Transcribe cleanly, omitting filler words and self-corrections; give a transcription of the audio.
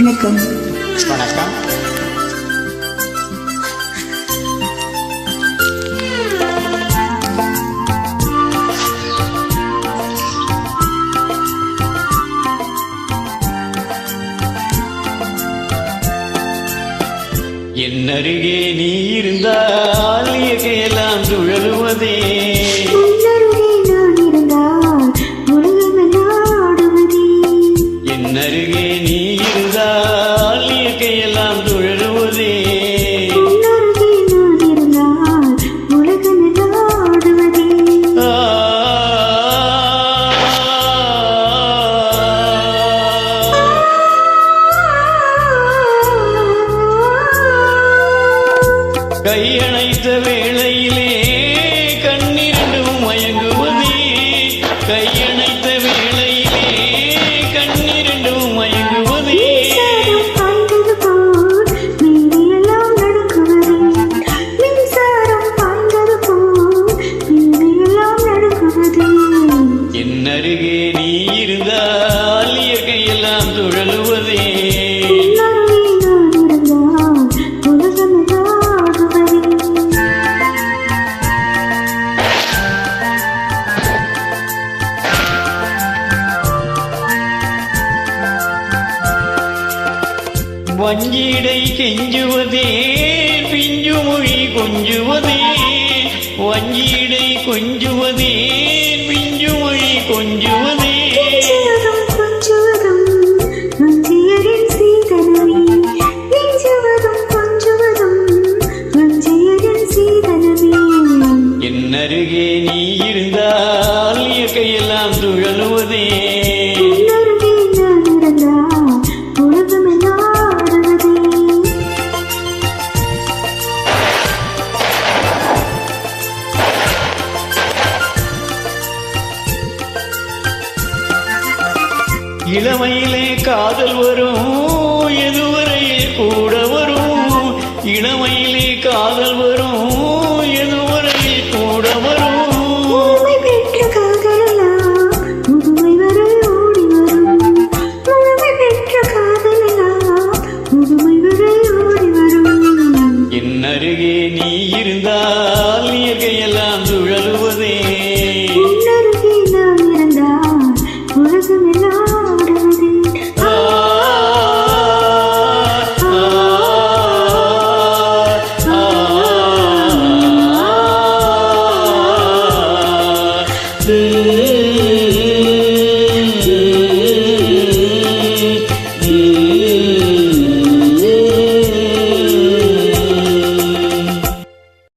வணக்கம். வணக்கம். என் அருகே நீ இருந்தால் இயற்கையெல்லாம் சுழலுவதே. என் அருகே நீ இருந்தால் இயற்கையெல்லாம் சுழலுவதே. கையணைத்த வேளையிலே கண்ணிரண்டும் மயங்குவதே. கையணைத்த வேளையிலே கண்ணிரண்டும் மயங்குவதே. என் அருகே நீ இருந்தால் இயற்கையெல்லாம் சுழலுவதே. வஞ்சிடை கெஞ்சுவதே பிஞ்சு மொழி கொஞ்சுவதே. வஞ்சிடை கொஞ்சுவதே பிஞ்சு மொழி கொஞ்சுவதே. என் அருகே நீ இருந்தால் இயற்கையெல்லாம் சுழலுவதே. இளமையிலே காதல் வரும், எதுவரையில் கூட வரும். இளமையிலே காதல் வரும்,